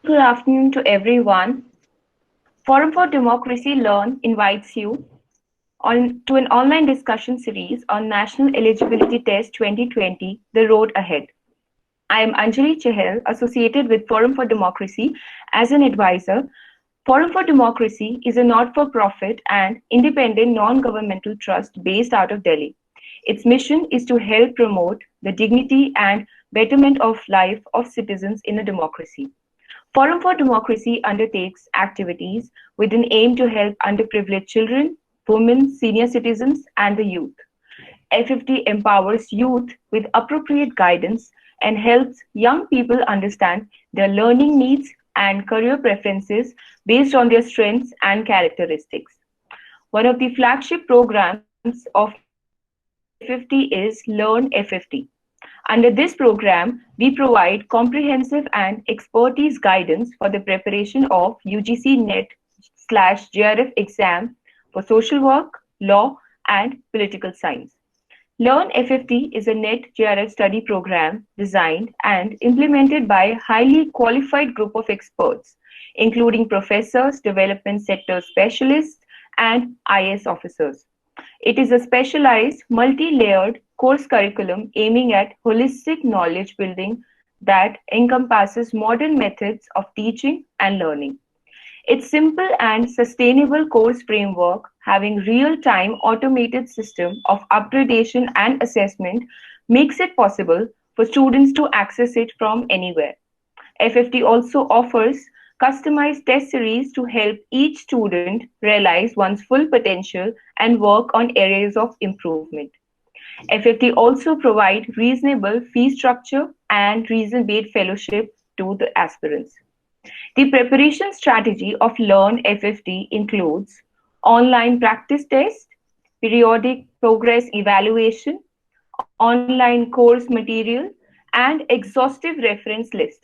Good afternoon to everyone. Forum for Democracy Learn invites you to an online discussion series on National Eligibility Test 2020, The Road Ahead. I am Anjali Chahal, associated with Forum for Democracy as an advisor. Forum for Democracy is a not-for-profit and independent non-governmental trust based out of Delhi. Its mission is to help promote the dignity and betterment of life of citizens in a democracy. Forum for Democracy undertakes activities with an aim to help underprivileged children, women, senior citizens, and the youth. FFT empowers youth with appropriate guidance and helps young people understand their learning needs and career preferences based on their strengths and characteristics. One of the flagship programs of FFT is Learn FFT. Under this program, we provide comprehensive and expertise guidance for the preparation of UGC NET/JRF exam for social work, law, and political science. Learn FFT is a NET JRF study program designed and implemented by a highly qualified group of experts, including professors, development sector specialists, and IS officers. It is a specialized, multi-layered course curriculum aiming at holistic knowledge building that encompasses modern methods of teaching and learning. Its simple and sustainable course framework, having real-time automated system of upgradation and assessment, makes it possible for students to access it from anywhere. FFT also offers customized test series to help each student realize one's full potential and work on areas of improvement. FFT also provide reasonable fee structure and reason-based fellowship to the aspirants. The preparation strategy of Learn FFT includes online practice tests, periodic progress evaluation, online course material, and exhaustive reference list.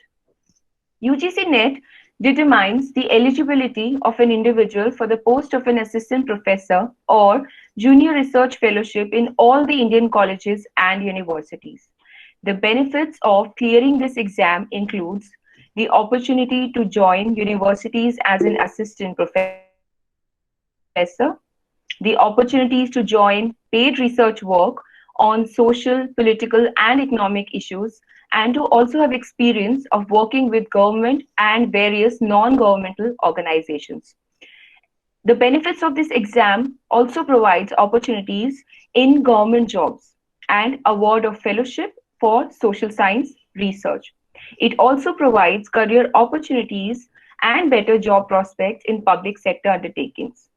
UGC NET determines the eligibility of an individual for the post of an assistant professor or junior research fellowship in all the Indian colleges and universities. The benefits of clearing this exam includes the opportunity to join universities as an assistant professor, the opportunities to join paid research work on social, political, and economic issues, and to also have experience of working with government and various non-governmental organizations. The benefits of this exam also provides opportunities in government jobs and award of fellowship for social science research. It also provides career opportunities and better job prospects in public sector undertakings.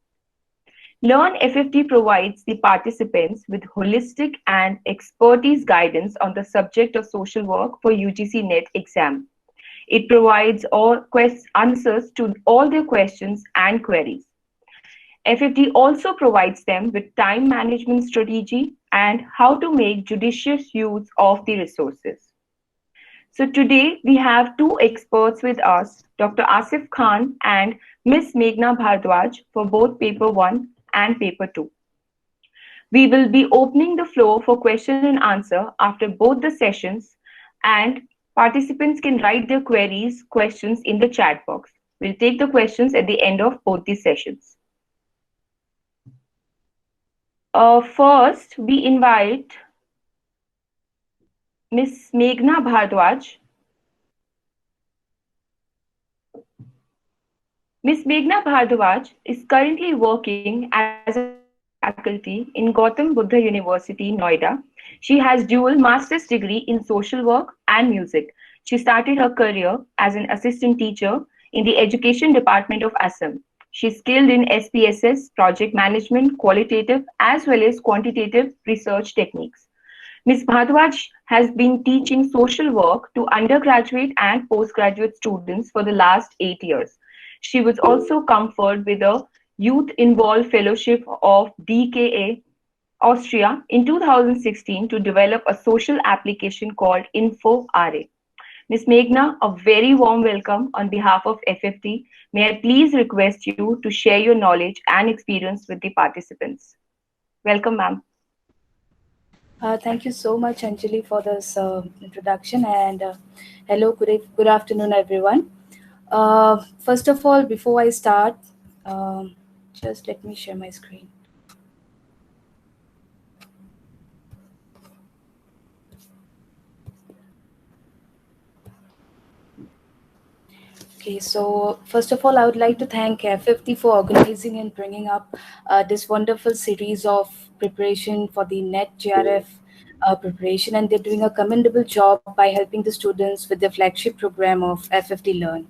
Learn FFT provides the participants with holistic and expertise guidance on the subject of social work for UGC NET exam. It provides answers to all their questions and queries. FFT also provides them with time management strategy and how to make judicious use of the resources. So today we have two experts with us, Dr. Asif Khan and Ms. Meghna Bhardwaj for both paper 1 and paper 2. We will be opening the floor for question and answer after both the sessions, and participants can write their questions in the chat box. We'll take the questions at the end of both the sessions. First, we invite Ms. Meghna Bhardwaj. Ms. Meghna Bhardwaj is currently working as a faculty in Gautam Buddha University, Noida. She has dual master's degree in social work and music. She started her career as an assistant teacher in the education department of Assam. She is skilled in SPSS, project management, qualitative as well as quantitative research techniques. Ms. Bhardwaj has been teaching social work to undergraduate and postgraduate students for the last 8 years. She was also conferred with a Youth Involved Fellowship of DKA Austria in 2016 to develop a social application called InfoRA. Ms. Meghna, a very warm welcome on behalf of FFT. May I please request you to share your knowledge and experience with the participants. Welcome, ma'am. Thank you so much, Anjali, for this introduction, and hello, good afternoon, everyone. First of all, before I start, just let me share my screen. Okay, so first of all, I would like to thank F50 for organizing and bringing up this wonderful series of preparation for the NET JRF preparation, and they're doing a commendable job by helping the students with the flagship program of F50 Learn.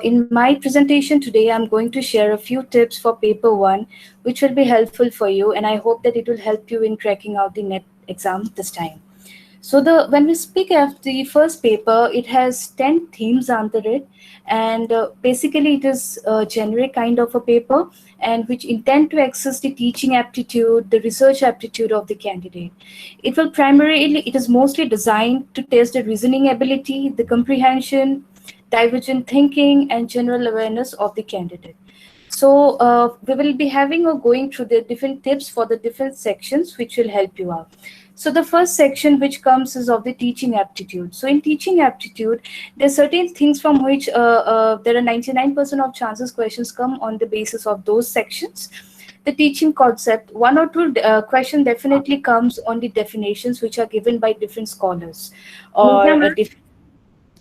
In my presentation today, I'm going to share a few tips for paper one, which will be helpful for you, and I hope that it will help you in cracking out the NET exam this time. So the when we speak of the first paper, it has 10 themes under it, and basically it is a generic kind of a paper, and which intend to assess the teaching aptitude, the research aptitude of the candidate. It is mostly designed to test the reasoning ability, the comprehension, divergent thinking, and general awareness of the candidate. So we will be having or going through the different tips for the different sections, which will help you out. So the first section which comes is of the teaching aptitude. So in teaching aptitude, there are certain things from which there are 99% of chances questions come on the basis of those sections. The teaching concept, one or two question definitely comes on the definitions which are given by different scholars Meghna or ma'am, so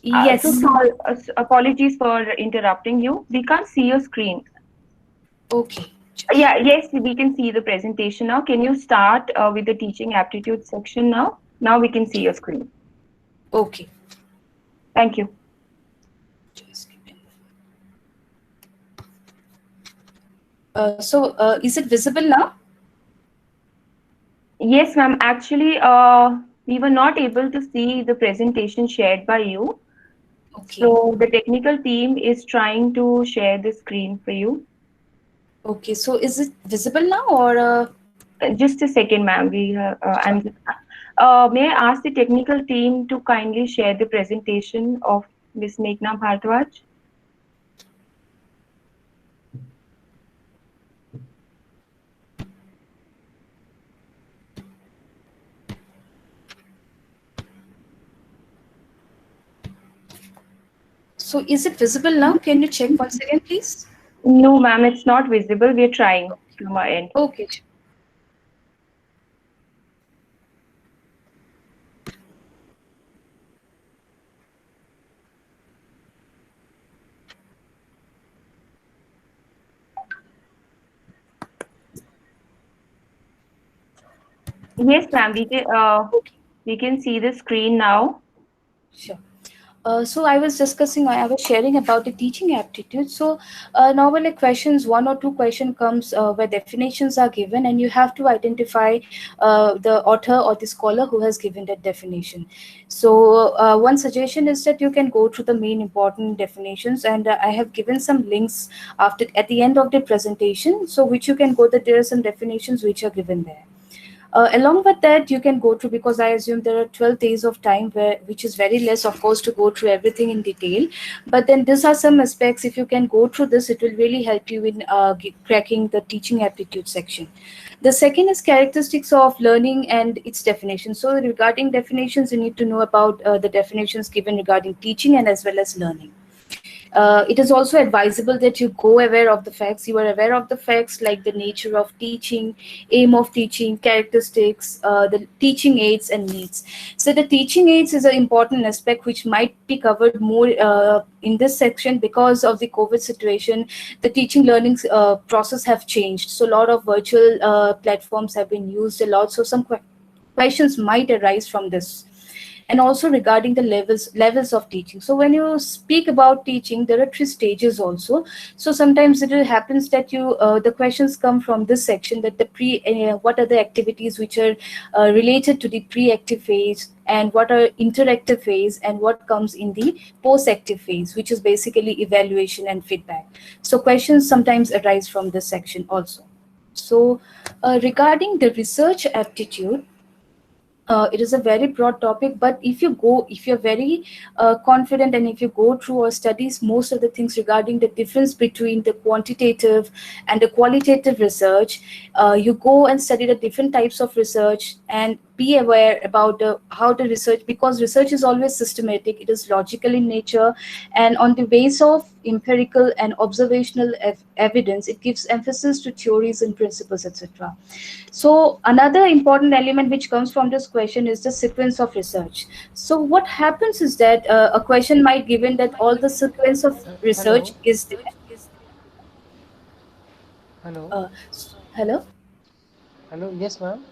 yes. sorry, apologies for interrupting you. We can't see your screen. Okay. Yeah, yes, we can see the presentation now. Can you start with the teaching aptitude section now? Now we can see your screen. Okay. Thank you. Just give me. Is it visible now? Yes, ma'am. Actually, we were not able to see the presentation shared by you. Okay. So the technical team is trying to share the screen for you. Okay. So is it visible now or? Just a second, ma'am. May I ask the technical team to kindly share the presentation of Ms. Meghna Bhardwaj? So is it visible now? Can you check once again, please? No, ma'am, it's not visible. We're trying from our end. Okay. Yes, ma'am. Okay. We can see the screen now. Sure. So I was sharing about the teaching aptitude. So normally questions, one or two question comes where definitions are given, and you have to identify the author or the scholar who has given that definition. So one suggestion is that you can go through the main important definitions, and I have given some links after at the end of the presentation, so which you can go that there are some definitions which are given there. Along with that, you can go through, because I assume there are 12 days of time, which is very less, of course, to go through everything in detail. But then these are some aspects. If you can go through this, it will really help you in cracking the teaching aptitude section. The second is characteristics of learning and its definition. So regarding definitions, you need to know about the definitions given regarding teaching and as well as learning. It is also advisable that you go aware of the facts. You are aware of the facts like the nature of teaching, aim of teaching, characteristics, the teaching aids and needs. So the teaching aids is an important aspect which might be covered more in this section because of the COVID situation. The teaching learning process have changed. So a lot of virtual platforms have been used a lot. So some questions might arise from this, and also regarding the levels of teaching. So when you speak about teaching, there are three stages also. So sometimes happens that you the questions come from this section, that the pre what are the activities which are related to the pre-active phase, and what are interactive phase, and what comes in the post-active phase, which is basically evaluation and feedback. So questions sometimes arise from this section also. So regarding the research aptitude, it is a very broad topic, but if you're very confident, and if you go through or studies most of the things regarding the difference between the quantitative and the qualitative research, you go and study the different types of research, and be aware about how the research, because research is always systematic, it is logical in nature, and on the base of empirical and observational evidence, it gives emphasis to theories and principles, etc. So another important element which comes from this question is the sequence of research. So what happens is that a question might given that all the sequence of Hello. research is there. Hello. Hello. Hello. Yes, ma'am.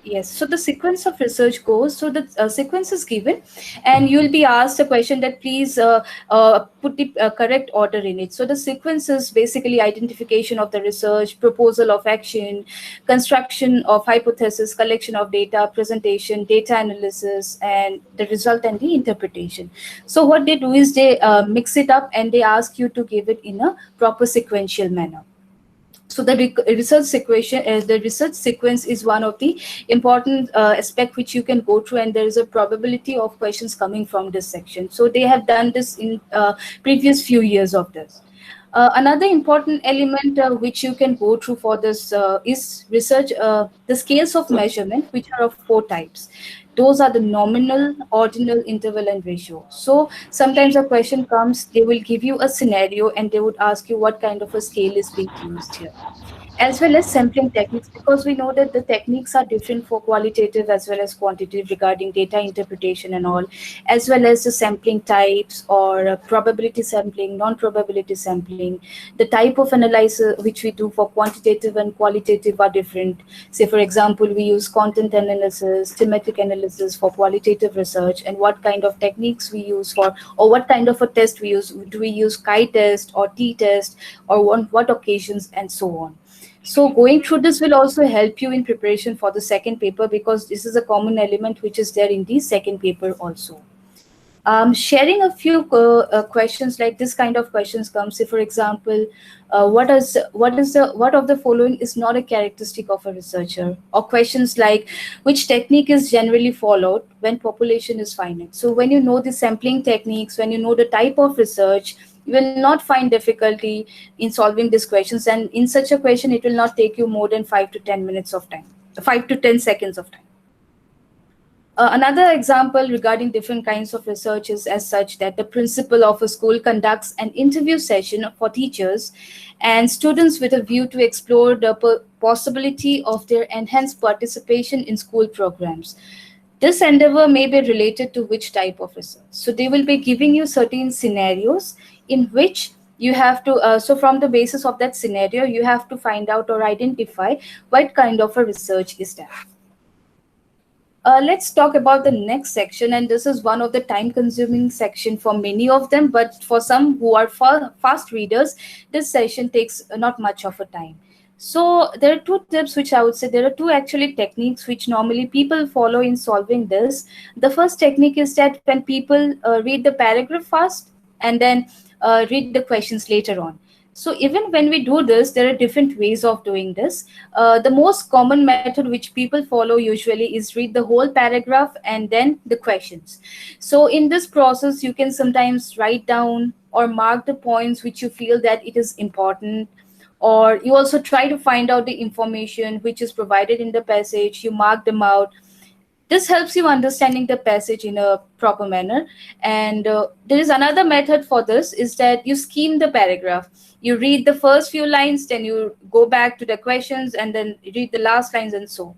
Yes, so the sequence of research goes, so the sequence is given, and you'll be asked a question that please put the correct order in it. So the sequence is basically identification of the research, proposal of action, construction of hypothesis, collection of data, presentation, data analysis, and the result and the interpretation. So what they do is they mix it up and they ask you to give it in a proper sequential manner. So the research sequence is one of the important aspect which you can go through, and there is a probability of questions coming from this section. So they have done this in previous few years of this. Another important element which you can go through for this is research, the scales of measurement, which are of four types. Those are the nominal, ordinal, interval, and ratio. So sometimes a question comes, they will give you a scenario and they would ask you what kind of a scale is being used here, as well as sampling techniques, because we know that the techniques are different for qualitative as well as quantitative regarding data interpretation and all, as well as the sampling types, or probability sampling, non-probability sampling. The type of analysis which we do for quantitative and qualitative are different. Say for example, we use content analysis, thematic analysis for qualitative research, and what kind of techniques we use for, or what kind of a test we use. Do we use chi-test or t-test, or on what occasions, and so on. So going through this will also help you in preparation for the second paper, because this is a common element which is there in the second paper also. Sharing a few questions like this kind of questions comes. Say for example, what of the following is not a characteristic of a researcher, or questions like which technique is generally followed when population is finite. So when you know the sampling techniques, when you know the type of research, you will not find difficulty in solving these questions, and in such a question it will not take you more than 5 to 10 minutes of time, 5 to 10 seconds of time. Another example regarding different kinds of research is as such that the principal of a school conducts an interview session for teachers and students with a view to explore the possibility of their enhanced participation in school programs. This endeavor may be related to which type of research. So they will be giving you certain scenarios in which you have to, so from the basis of that scenario, you have to find out or identify what kind of a research is that. Let's talk about the next section, and this is one of the time-consuming section for many of them, but for some who are fast readers, this session takes not much of a time. So there are two tips which I would say, there are two actually techniques which normally people follow in solving this. The first technique is that when people read the paragraph first and then read the questions later on. So even when we do this, there are different ways of doing this. The most common method which people follow usually is read the whole paragraph and then the questions. So in this process, you can sometimes write down or mark the points which you feel that it is important, or you also try to find out the information which is provided in the passage, you mark them out. This helps you understanding the passage in a proper manner. And there is another method for this, is that you skim the paragraph. You read the first few lines, then you go back to the questions, and then read the last lines, and so.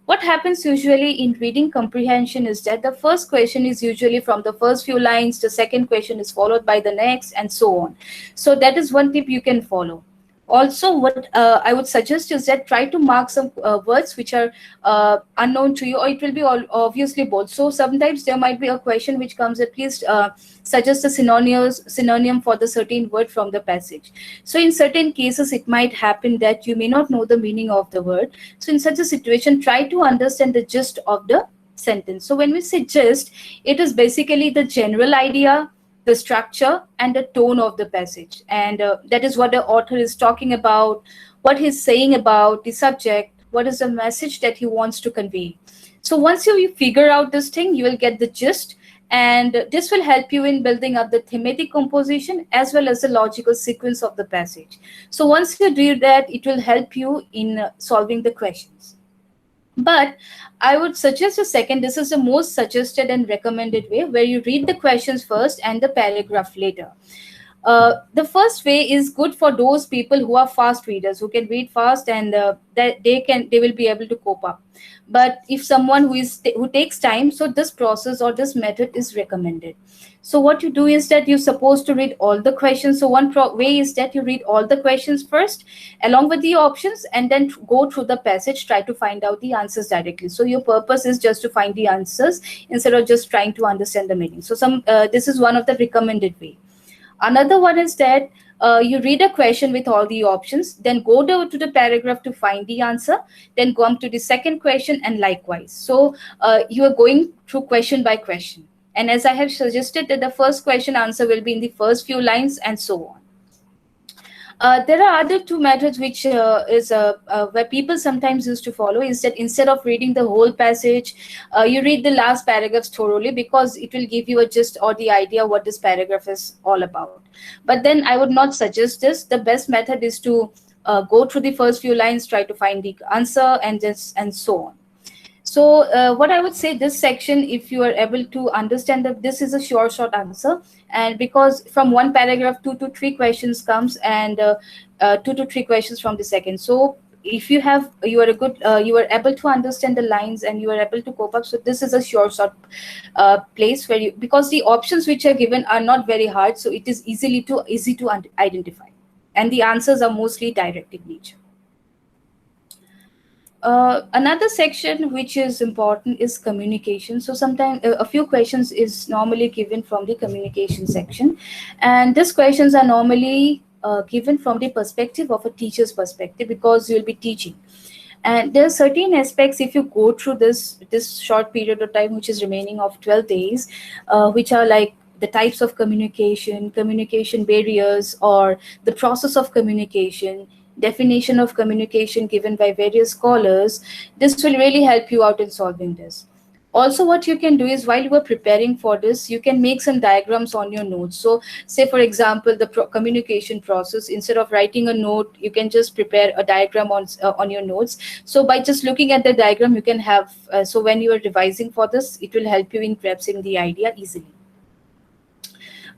What happens usually in reading comprehension is that the first question is usually from the first few lines, the second question is followed by the next, and so on. So that is one tip you can follow. Also, what I would suggest is that try to mark some words which are unknown to you, or it will be obviously both. So sometimes there might be a question which comes at least suggest a synonym for the certain word from the passage. So in certain cases, it might happen that you may not know the meaning of the word. So in such a situation, try to understand the gist of the sentence. So when we say gist, it is basically the general idea, the structure, and the tone of the passage. And that is what the author is talking about, what he's saying about the subject, what is the message that he wants to convey. So once you figure out this thing, you will get the gist, and this will help you in building up the thematic composition as well as the logical sequence of the passage. So once you do that, it will help you in solving the questions. But I would suggest a second. This is the most suggested and recommended way, where you read the questions first and the paragraph later. The first way is good for those people who are fast readers, who can read fast, and that they will be able to cope up. But if someone who takes time, so this process or this method is recommended. So what you do is that you're supposed to read all the questions. So one way is that you read all the questions first along with the options, and then go through the passage, try to find out the answers directly. So your purpose is just to find the answers instead of just trying to understand the meaning. So this is one of the recommended way. Another one is that you read a question with all the options, then go to the paragraph to find the answer, then come to the second question, and likewise. So you are going through question by question. And as I have suggested, that the first question answer will be in the first few lines, and so on. There are other two methods which is where people sometimes used to follow, is that instead of reading the whole passage, you read the last paragraphs thoroughly, because it will give you a gist or the idea what this paragraph is all about. But then I would not suggest this. The best method is to go through the first few lines, try to find the answer, and so on. So what I would say, this section, if you are able to understand that this is a sure short answer, and because from one paragraph 2 to 3 questions comes, and 2 to 3 questions from the second. So if you are able to understand the lines, and you are able to cope up, so this is a sure short place where because the options which are given are not very hard, so it is easy to identify, and the answers are mostly direct in nature. Another section which is important is communication. So sometimes a few questions is normally given from the communication section, and these questions are normally given from the perspective of a teacher's perspective, because you'll be teaching. And there are certain aspects, if you go through this short period of time, which is remaining of 12 days, which are like the types of communication, communication barriers, or the process of communication, definition of communication given by various scholars. This will really help you out in solving this. Also, what you can do is, while you are preparing for this, you can make some diagrams on your notes. So say, for example, the communication process, instead of writing a note, you can just prepare a diagram on your notes. So by just looking at the diagram, you can have, so when you are revising for this, it will help you in grasping the idea easily.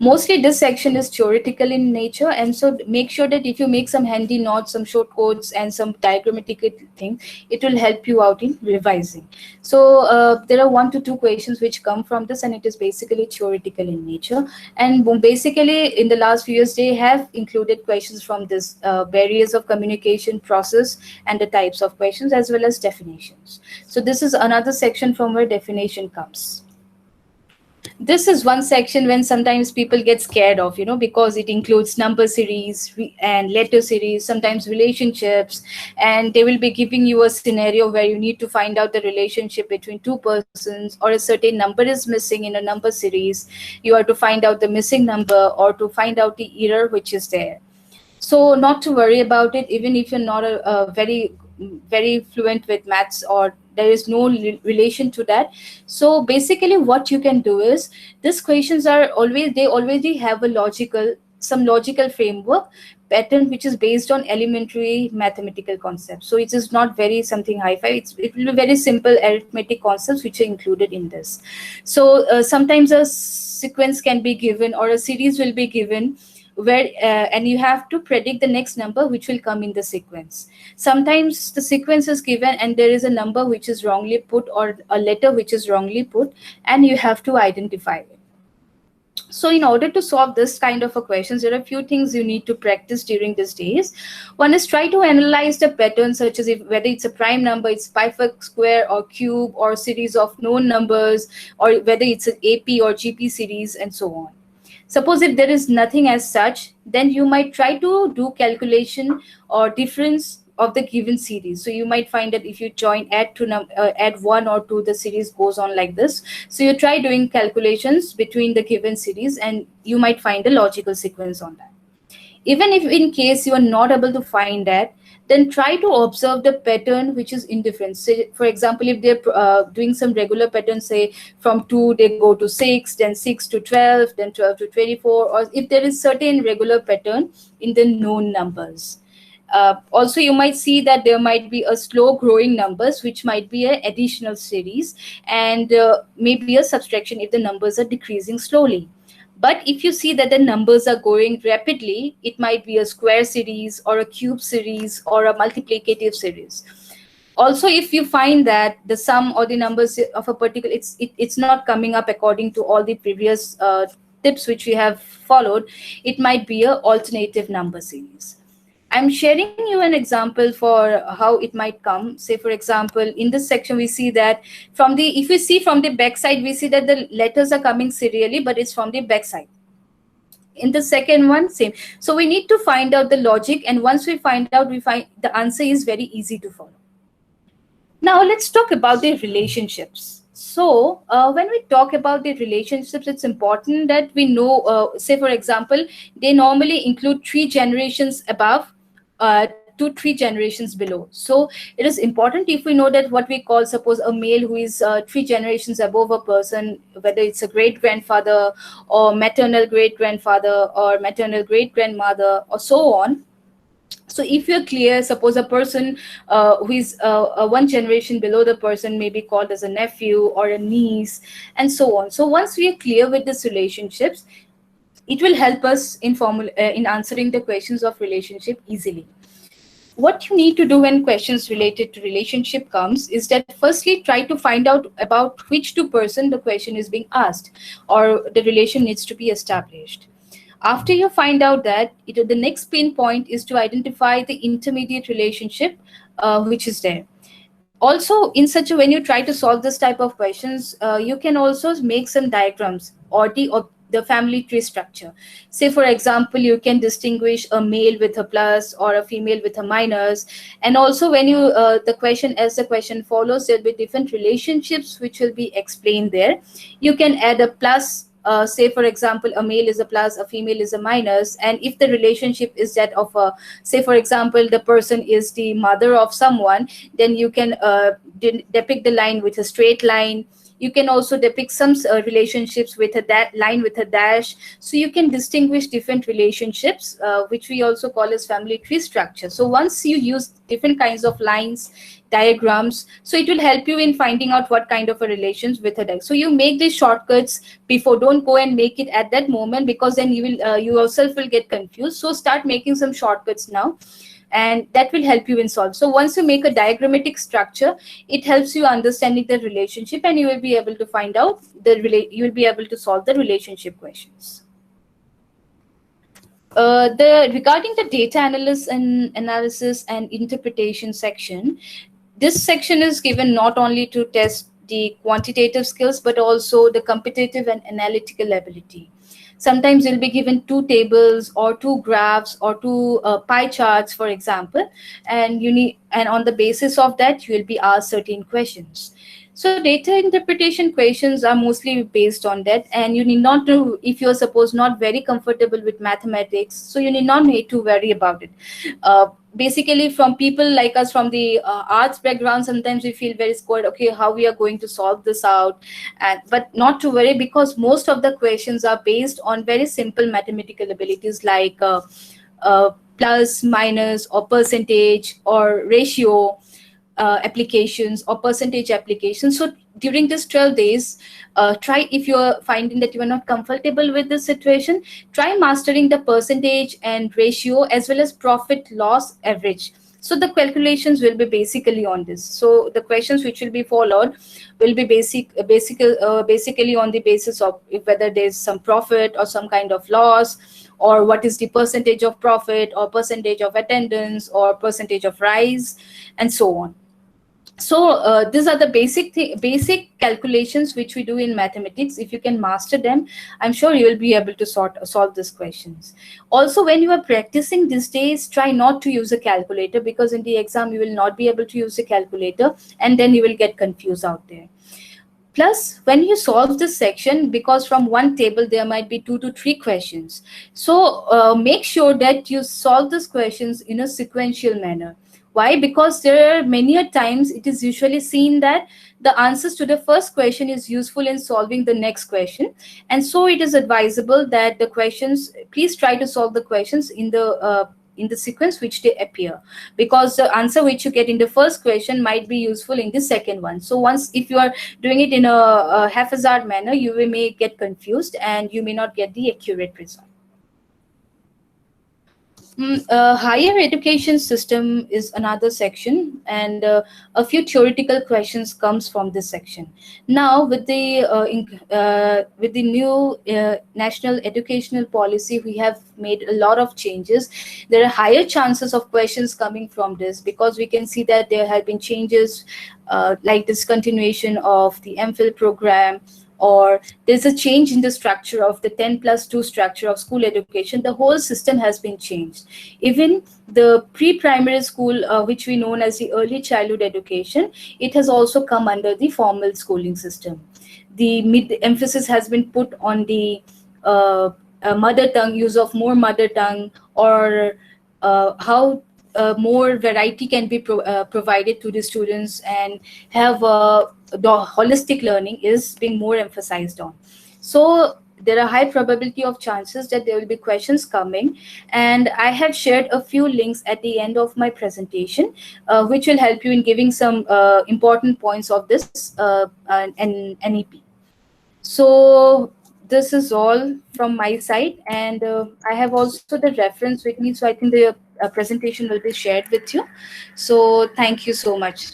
Mostly this section is theoretical in nature, and so make sure that if you make some handy notes, some short codes, and some diagrammatic thing, it will help you out in revising. So there are 1 to 2 questions which come from this, and it is basically theoretical in nature. And basically in the last few years, they have included questions from this barriers of communication process, and the types of questions, as well as definitions. So this is another section from where definition comes. This is one section when sometimes people get scared of, because it includes number series and letter series, sometimes relationships, and they will be giving you a scenario where you need to find out the relationship between two persons, or a certain number is missing in a number series. You are to find out the missing number, or to find out the error which is there. So not to worry about it, even if you're not a very fluent with maths, or there is no relation to that. So basically what you can do is, these questions they already have some logical framework pattern, which is based on elementary mathematical concepts. So it is not very something hi-fi. It will be very simple arithmetic concepts which are included in this. So sometimes a sequence can be given, or a series will be given, where and you have to predict the next number which will come in the sequence. Sometimes the sequence is given and there is a number which is wrongly put, or a letter which is wrongly put, and you have to identify it. So in order to solve this kind of a questions, there are a few things you need to practice during these days. One is, try to analyze the pattern, such as whether it's a prime number, it's perfect square or cube, or series of known numbers, or whether it's an AP or GP series, and so on. Suppose if there is nothing as such, then you might try to do calculation or difference of the given series. So you might find that if you add 1 or 2, the series goes on like this. So you try doing calculations between the given series, and you might find a logical sequence on that. Even if in case you are not able to find that, then try to observe the pattern which is indifferent. Say, for example, if they're doing some regular pattern, say from 2 they go to 6, then 6 to 12, then 12 to 24, or if there is certain regular pattern in the known numbers. Also, you might see that there might be a slow growing numbers, which might be an additional series, and maybe a subtraction if the numbers are decreasing slowly. But if you see that the numbers are going rapidly, it might be a square series or a cube series or a multiplicative series. Also, if you find that the sum or the numbers of a particular, it's not coming up according to all the previous tips which we have followed, it might be a alternative number series. I'm sharing you an example for how it might come. Say, for example, in this section, we see that if we see from the back side, we see that the letters are coming serially, but it's from the back side. In the second one, same. So we need to find out the logic, and once we find out, we find the answer is very easy to follow. Now let's talk about the relationships. So when we talk about the relationships, it's important that we know, say for example, they normally include 3 generations above to 3 generations below. So it is important if we know that what we call, suppose a male who is 3 generations above a person, whether it's a great grandfather or maternal great grandfather or maternal great grandmother or so on. So if you're clear, suppose a person who is 1 generation below the person may be called as a nephew or a niece and so on. So once we are clear with these relationships, it will help us in answering the questions of relationship easily. What you need to do when questions related to relationship comes is that firstly try to find out about which 2 person the question is being asked or the relation needs to be established. After you find out that, the next pain point is to identify the intermediate relationship which is there. Also, in such a, when you try to solve this type of questions, you can also make some diagrams or the family tree structure. Say, for example, you can distinguish a male with a plus or a female with a minus. And also when you, the question follows, there'll be different relationships which will be explained there. You can add a plus. Say, for example, a male is a plus, a female is a minus. And if the relationship is that of a, say, for example, the person is the mother of someone, then you can depict the line with a straight line. You can also depict some relationships with a line with a dash. So you can distinguish different relationships, which we also call as family tree structure. So once you use different kinds of lines, diagrams, so it will help you in finding out what kind of a relations with a diagram. So you make these shortcuts before, don't go and make it at that moment, because then you will you yourself will get confused. So start making some shortcuts now, and that will help you in solve. So once you make a diagrammatic structure, it helps you understanding the relationship, and you will be able to find out you will be able to solve the relationship questions. Regarding the data analysis and interpretation section, this section is given not only to test the quantitative skills, but also the competitive and analytical ability. Sometimes you'll be given 2 tables or 2 graphs or 2 pie charts, for example, and on the basis of that, you will be asked certain questions. So data interpretation questions are mostly based on that, and you need not to, if you're suppose not very comfortable with mathematics, so you need not need to worry about it. Basically, from people like us from the arts background, sometimes we feel very scared, okay, how we are going to solve this out, but not to worry, because most of the questions are based on very simple mathematical abilities like plus, minus, or percentage, or ratio applications, or percentage applications. So during this 12 days, try, if you're finding that you are not comfortable with this situation, try mastering the percentage and ratio, as well as profit loss average. So the calculations will be basically on this. So the questions which will be followed will be basically on the basis of whether there's some profit or some kind of loss, or what is the percentage of profit, or percentage of attendance, or percentage of rise, and so on. So these are the basic calculations which we do in mathematics. If you can master them, I'm sure you will be able to solve these questions. Also, when you are practicing these days, try not to use a calculator, because in the exam you will not be able to use a calculator, and then you will get confused out there. Plus, when you solve this section, because from one table there might be 2 to 3 questions, so make sure that you solve these questions in a sequential manner. Why? Because there are many a times it is usually seen that the answers to the first question is useful in solving the next question. And so it is advisable that the questions, please try to solve the questions in in the sequence which they appear, because the answer which you get in the first question might be useful in the second one. So once, if you are doing it in a haphazard manner, you may get confused and you may not get the accurate result. Higher education system is another section, and a few theoretical questions comes from this section. Now, with the new national educational policy, we have made a lot of changes. There are higher chances of questions coming from this, because we can see that there have been changes like discontinuation of the MPhil program, or there's a change in the structure of the 10+2 structure of school education. The whole system has been changed. Even the pre-primary school, which we know as the early childhood education, it has also come under the formal schooling system. The emphasis has been put on the mother tongue, use of more mother tongue, or how more variety can be provided to the students, and have the holistic learning is being more emphasized on. So there are high probability of chances that there will be questions coming, and I have shared a few links at the end of my presentation, which will help you in giving some important points of this NEP. So this is all from my side, and I have also the reference with me, so I think the presentation will be shared with you. So thank you so much.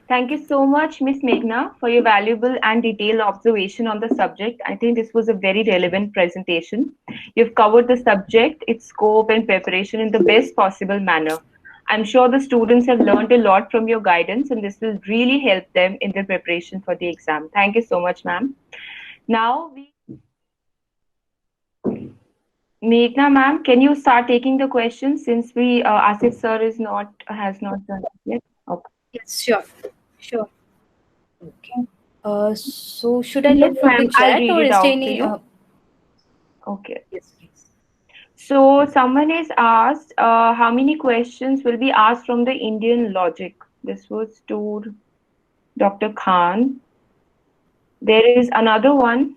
Thank you so much, Ms. Meghna, for your valuable and detailed observation on the subject. I think this was a very relevant presentation. You've covered the subject, its scope and preparation in the best possible manner. I'm sure the students have learned a lot from your guidance, and this will really help them in their preparation for the exam. Thank you so much, ma'am. Now, Meghna ma'am, can you start taking the questions, since Asif sir has not done it yet? Okay. Yes, sure. Okay. So should I look from the I'll chat, read or it is there out any? to you. Okay. Yes, please. So someone has asked, how many questions will be asked from the Indian logic? This was to Dr. Khan. There is another one.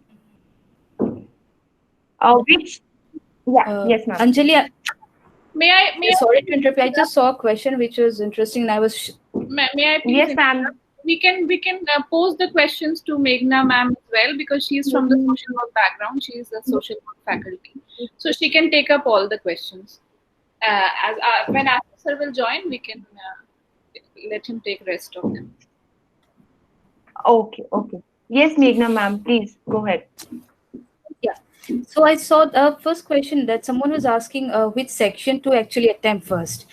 Yes, ma'am. Anjali, May I sorry to interrupt. I just saw a question which was interesting, and I was. May I please? Yes, ma'am. We can pose the questions to Meghna ma'am as well, because she is from the social work background. She is a social work faculty, so she can take up all the questions. When Asif sir will join, we can let him take rest of them. Okay. Yes, Meghna ma'am, please go ahead. Yeah. So I saw the first question that someone was asking which section to actually attempt first.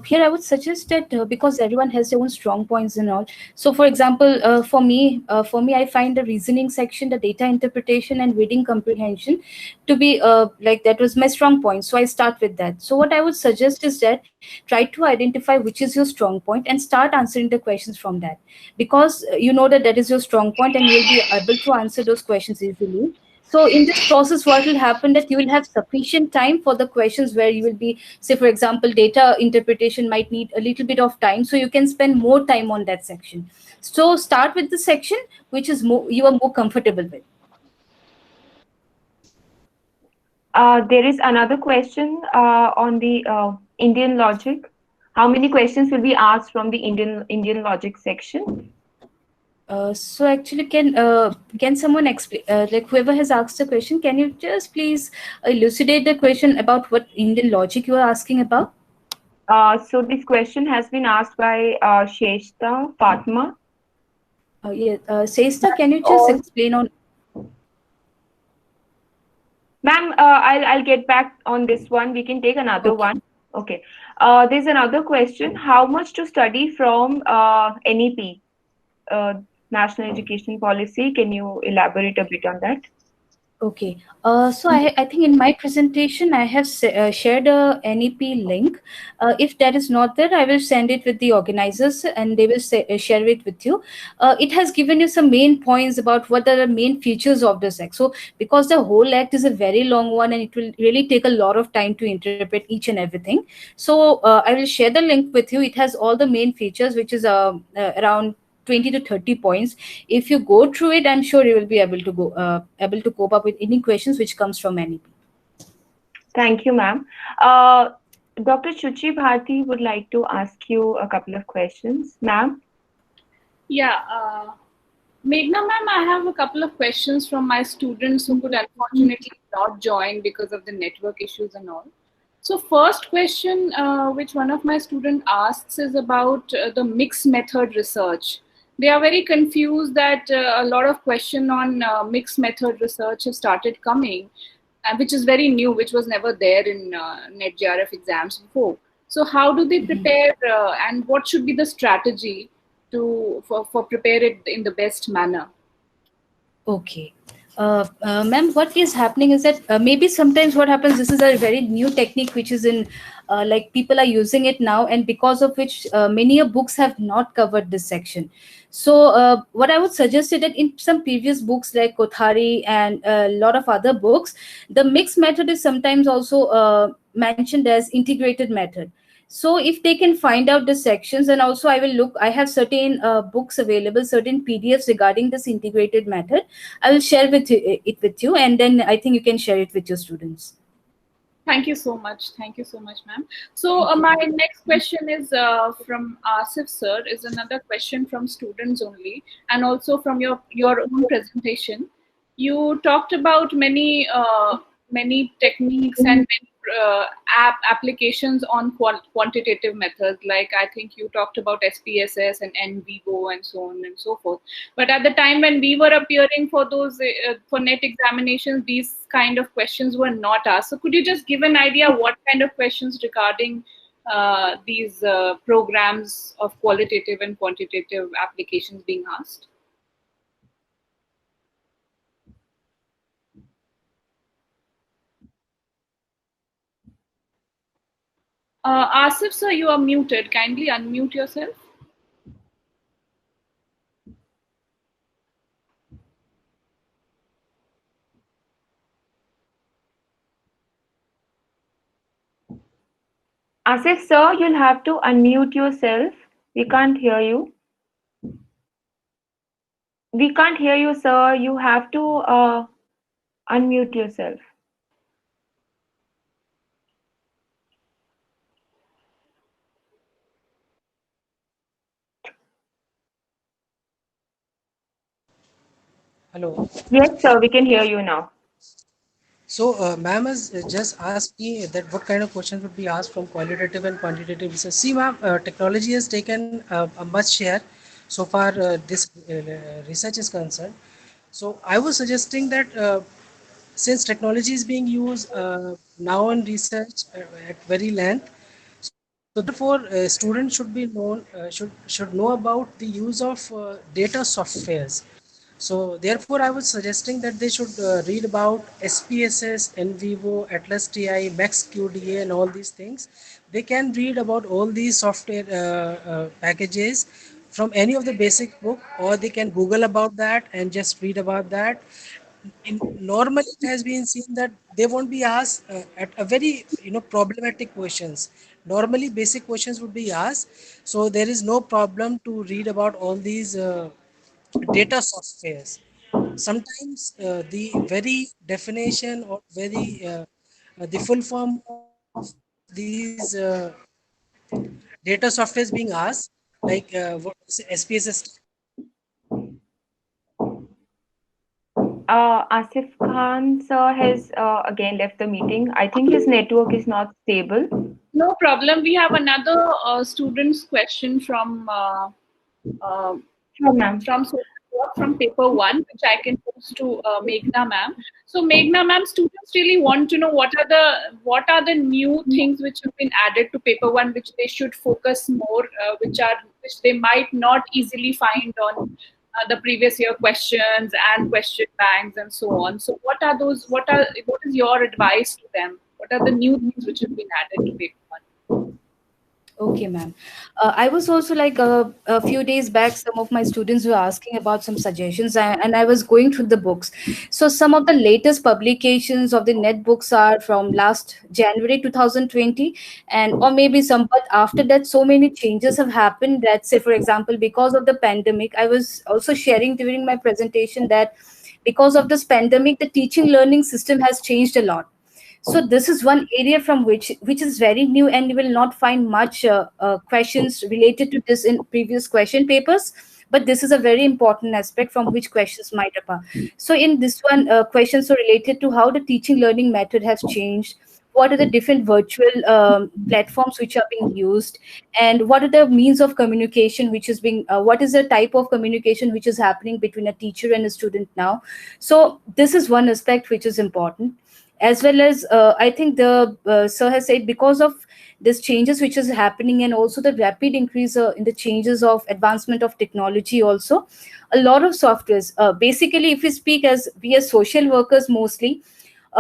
Here I would suggest that because everyone has their own strong points and all. So for example, for me, I find the reasoning section, the data interpretation and reading comprehension to be like that was my strong point. So I start with that. So what I would suggest is that try to identify which is your strong point and start answering the questions from that, because you know that is your strong point and you will be able to answer those questions easily. So in this process, what will happen that you will have sufficient time for the questions where you will be, say, for example, data interpretation might need a little bit of time. So you can spend more time on that section. So start with the section which is you are more comfortable with. There is another question on the Indian logic. How many questions will be asked from the Indian logic section? So actually, can someone explain, like whoever has asked the question, can you just please elucidate the question about what Indian logic you are asking about? So this question has been asked by Sheshta Fatma. Yes, Sheshta, can you just explain on? Ma'am, I'll get back on this one. We can take another one. Okay. There's another question. How much to study from NEP? National Education Policy. Can you elaborate a bit on that? Okay. So I think in my presentation, I have shared a NEP link. If that is not there, I will send it with the organizers and they will share it with you. It has given you some main points about what are the main features of this act. So because the whole act is a very long one and it will really take a lot of time to interpret each and everything. So I will share the link with you. It has all the main features, which is around 20 to 30 points. If you go through it, I'm sure you will be able to cope up with any questions which comes from NEP. Thank you, ma'am. Dr. Shuchi Bharti would like to ask you a couple of questions. Ma'am? Yeah, Meghna ma'am, I have a couple of questions from my students who could unfortunately not join because of the network issues and all. So first question, which one of my student asks is about the mixed method research. They are very confused that a lot of question on mixed method research have started coming, which is very new, which was never there in NetJRF exams before. So how do they prepare and what should be the strategy for prepare it in the best manner? Okay. Ma'am, what is happening is that maybe sometimes what happens, this is a very new technique which is in, like people are using it now, and because of which many books have not covered this section. So what I would suggest is that in some previous books like Kothari and a lot of other books, the mixed method is sometimes also mentioned as integrated method. So if they can find out the sections, and also I will look, I have certain books available, certain PDFs regarding this integrated method. I will share it with you, and then I think you can share it with your students. Thank you so much. Thank you so much, ma'am. So my next question is from Asif sir. Is another question from students only, and also from your own presentation. You talked about many techniques and many applications on quantitative methods. Like I think you talked about SPSS and NVivo and so on and so forth. But at the time when we were appearing for those for NET examinations, these kind of questions were not asked. So could you just give an idea what kind of questions regarding these programs of qualitative and quantitative applications being asked? Asif sir, you are muted. Kindly unmute yourself. Asif, sir, you'll have to unmute yourself. We can't hear you. We can't hear you, sir. You have to unmute yourself. Hello. Yes, sir, we can hear you now. So, ma'am has just asked me that what kind of questions would be asked from qualitative and quantitative research. See, ma'am, technology has taken a much share so far this research is concerned. So, I was suggesting that since technology is being used now in research at very length, so therefore students should be known should know about the use of data softwares. So therefore, I was suggesting that they should read about SPSS, NVivo, Atlas TI, Max QDA, and all these things. They can read about all these software packages from any of the basic book, or they can Google about that and just read about that. Normally, it has been seen that they won't be asked at a very problematic questions. Normally, basic questions would be asked, so there is no problem to read about all these. Data softwares. Sometimes the very definition or the full form of these data softwares being asked, like what SPSS. Asif Khan, sir, has again left the meeting. I think his network is not stable. No problem. We have another student's question from Sure, ma'am. from paper one, which I can post to Meghna ma'am. So Meghna ma'am, students really want to know what are the new things which have been added to paper one, which they should focus more, which they might not easily find on the previous year questions and question banks and so on. So what are those? What is your advice to them? What are the new things which have been added to paper one? Okay, ma'am. I was also like a few days back, some of my students were asking about some suggestions, and I was going through the books. So some of the latest publications of the net books are from last January 2020, and or maybe some, but after that, so many changes have happened that, say, for example, because of the pandemic, I was also sharing during my presentation that because of this pandemic, the teaching learning system has changed a lot. So this is one area from which is very new, and you will not find much questions related to this in previous question papers. But this is a very important aspect from which questions might appear. So in this one, questions are related to how the teaching learning method has changed. What are the different virtual platforms which are being used, and what are the means of communication which is being? What is the type of communication which is happening between a teacher and a student now? So this is one aspect which is important, as well as I think the sir has said, because of this changes which is happening, and also the rapid increase in the changes of advancement of technology also, a lot of softwares, basically if we speak as we as social workers mostly,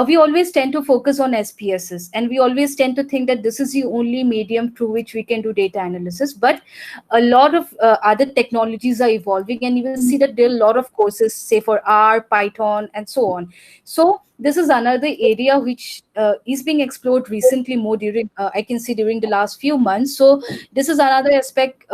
we always tend to focus on SPSS, and we always tend to think that this is the only medium through which we can do data analysis. But a lot of other technologies are evolving, and you will see that there are a lot of courses, say for R, Python, and so on. So this is another area which is being explored recently more during, I can see, during the last few months. So this is another aspect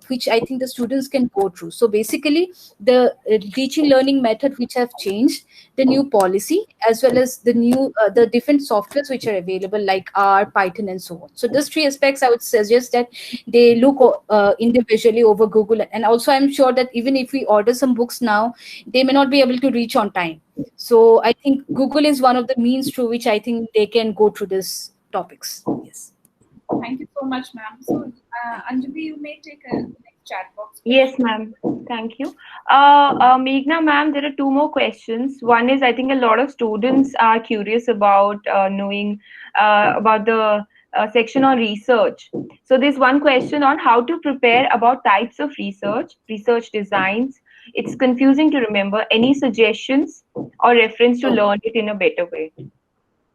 which I think the students can go through. So basically, the teaching learning method which have changed, the new policy, as well as the new the different softwares which are available like R, Python, and so on. So these three aspects I would suggest that they look individually over Google. And also I'm sure that even if we order some books now, they may not be able to reach on time. So I think Google is one of the means through which I think they can go through these topics. Yes. Thank you so much, ma'am. So, Anjali, you may take a next chat box. Yes, ma'am. Thank you. Meghna, ma'am, there are two more questions. One is, I think a lot of students are curious about knowing about the section on research. So there's one question on how to prepare about types of research, research designs. It's confusing to remember. Any suggestions or reference to learn it in a better way?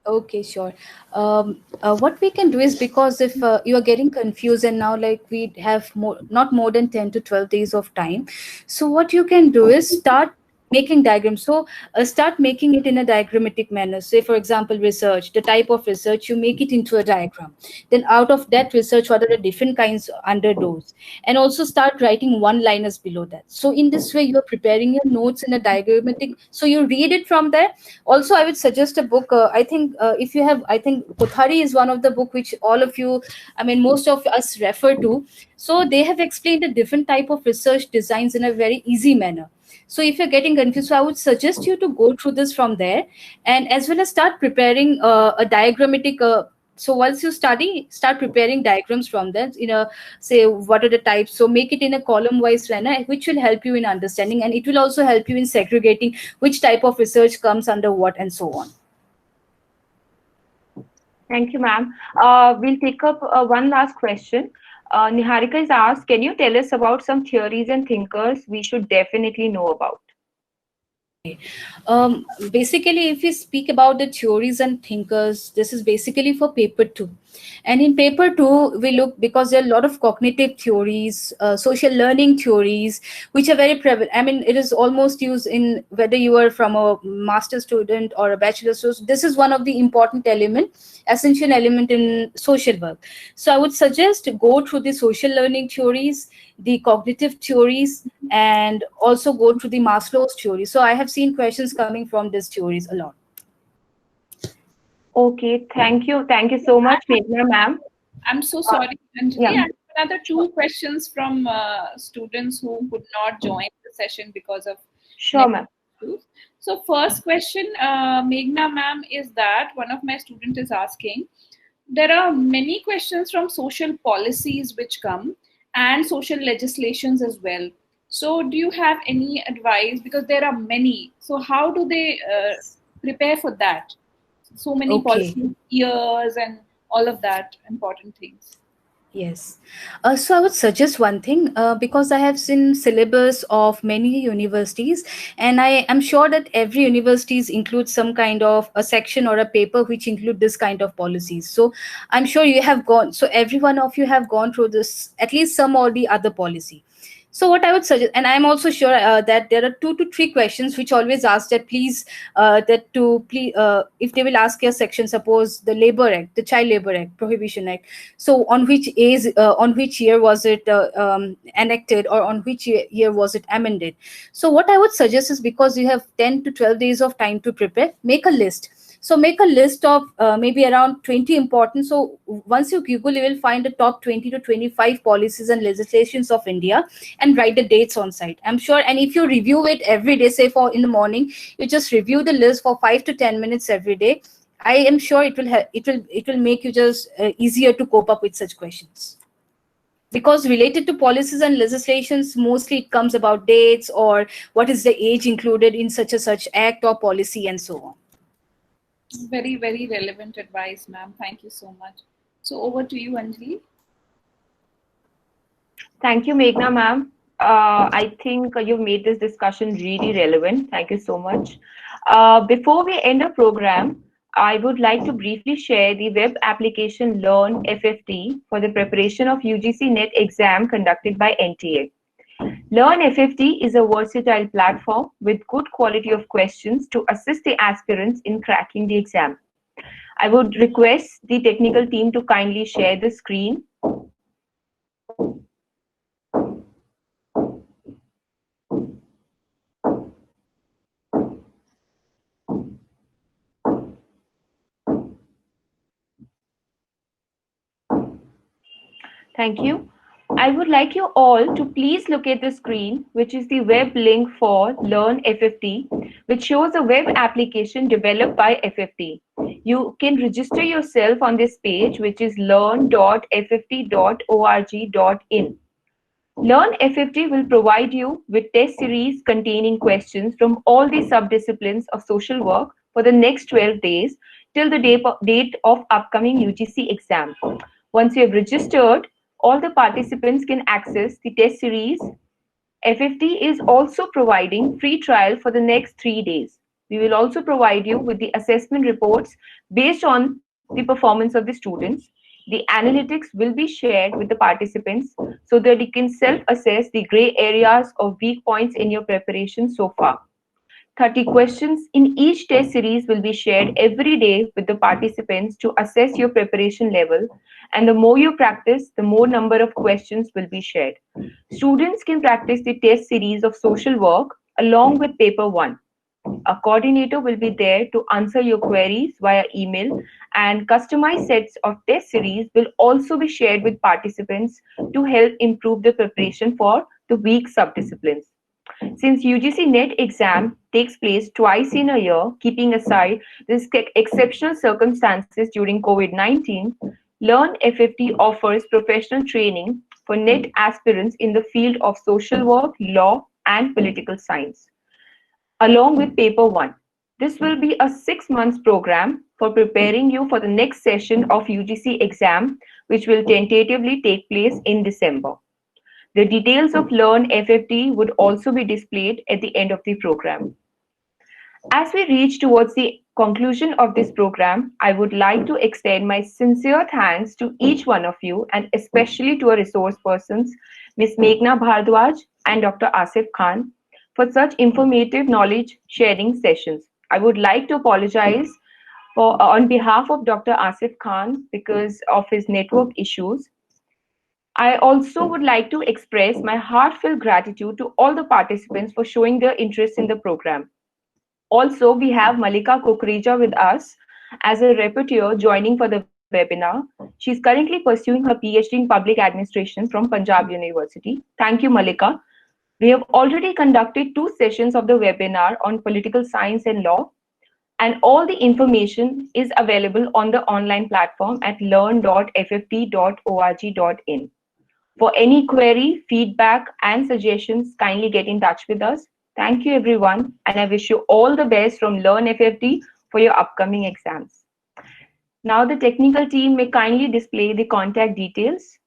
Okay, sure. What we can do is, because if you are getting confused and now like we have not more than 10 to 12 days of time, so what you can do is start making diagrams. So start making it in a diagrammatic manner. Say, for example, research, the type of research, you make it into a diagram. Then out of that research, what are the different kinds under those? And also start writing one-liners below that. So in this way, you're preparing your notes in a diagrammatic. So you read it from there. Also, I would suggest a book. I think if you have, I think Kothari is one of the book which all of you, I mean, most of us refer to. So they have explained a different type of research designs in a very easy manner. So if you're getting confused, so I would suggest you to go through this from there, and as well as start preparing a diagrammatic. So once you study, start preparing diagrams from there. Say what are the types. So make it in a column-wise manner, which will help you in understanding, and it will also help you in segregating which type of research comes under what and so on. Thank you, ma'am. We'll take up one last question. Niharika is asked, can you tell us about some theories and thinkers we should definitely know about? Basically, if we speak about the theories and thinkers, this is basically for paper 2. And in paper 2, we look, because there are a lot of cognitive theories, social learning theories, which are very prevalent. I mean, it is almost used in whether you are from a master student or a bachelor student. This is one of the important essential element in social work. So I would suggest to go through the social learning theories, the cognitive theories, and also go through the Maslow's theory. So I have seen questions coming from these theories a lot. Okay, thank you. Thank you so much, Meghna, ma'am. I'm so sorry, Anjali. Yeah. I have another 2 questions from students who could not join the session because of Sure, ma'am. issues. So first question, Meghna ma'am, is that one of my students is asking, there are many questions from social policies which come and social legislations as well. So do you have any advice? Because there are many. So how do they prepare for that? So many policy years and all of that important things. Yes. So I would suggest one thing, because I have seen syllabus of many universities, and I am sure that every universities include some kind of a section or a paper which include this kind of policies. So I'm sure you have gone, so every one of you have gone through this, at least some or the other policy. So what I would suggest, and I'm also sure that there are 2 to 3 questions which always ask that please, if they will ask your section, suppose the Labor Act, the Child Labor Act, Prohibition Act. So on which year was it enacted, or on which year was it amended? So what I would suggest is, because you have 10 to 12 days of time to prepare, make a list. So make a list of maybe around 20 important. So once you Google, you will find the top 20 to 25 policies and legislations of India and write the dates on site. I'm sure. And if you review it every day, say for in the morning, you just review the list for 5 to 10 minutes every day. I am sure it will make you just easier to cope up with such questions. Because related to policies and legislations, mostly it comes about dates or what is the age included in such a such act or policy and so on. Very, very relevant advice, ma'am. Thank you so much. So over to you, Anjali. Thank you, Meghna ma'am. I think you've made this discussion really relevant. Thank you so much. Before we end the program, I would like to briefly share the web application Learn FFT for the preparation of UGC NET exam conducted by NTA. Learn FFT is a versatile platform with good quality of questions to assist the aspirants in cracking the exam. I would request the technical team to kindly share the screen. Thank you. I would like you all to please look at the screen, which is the web link for Learn FFT, which shows a web application developed by FFT. You can register yourself on this page, which is learn.fft.org.in. Learn FFT will provide you with test series containing questions from all the sub-disciplines of social work for the next 12 days till the date of upcoming UGC exam. Once you have registered, all the participants can access the test series. FFT is also providing free trial for the next 3 days. We will also provide you with the assessment reports based on the performance of the students. The analytics will be shared with the participants so that you can self-assess the gray areas or weak points in your preparation so far. 30 questions in each test series will be shared every day with the participants to assess your preparation level. And the more you practice, the more number of questions will be shared. Students can practice the test series of social work along with paper 1. A coordinator will be there to answer your queries via email, and customized sets of test series will also be shared with participants to help improve the preparation for the weak subdisciplines. Since UGC NET exam takes place twice in a year, keeping aside these exceptional circumstances during COVID-19, Learn FFT offers professional training for NET aspirants in the field of social work, law, and political science, along with paper 1. This will be a 6 months program for preparing you for the next session of UGC exam, which will tentatively take place in December. The details of Learn FFT would also be displayed at the end of the program. As we reach towards the conclusion of this program, I would like to extend my sincere thanks to each one of you, and especially to our resource persons, Ms. Meghna Bhardwaj and Dr. Asif Khan, for such informative knowledge sharing sessions. I would like to apologize on behalf of Dr. Asif Khan because of his network issues. I also would like to express my heartfelt gratitude to all the participants for showing their interest in the program. Also, we have Malika Kukrija with us as a rapporteur joining for the webinar. She is currently pursuing her PhD in Public Administration from Punjab University. Thank you, Malika. We have already conducted 2 sessions of the webinar on political science and law, and all the information is available on the online platform at learn.fft.org.in. For any query, feedback, and suggestions, kindly get in touch with us. Thank you, everyone, and I wish you all the best from Learn FFT for your upcoming exams. Now, the technical team may kindly display the contact details.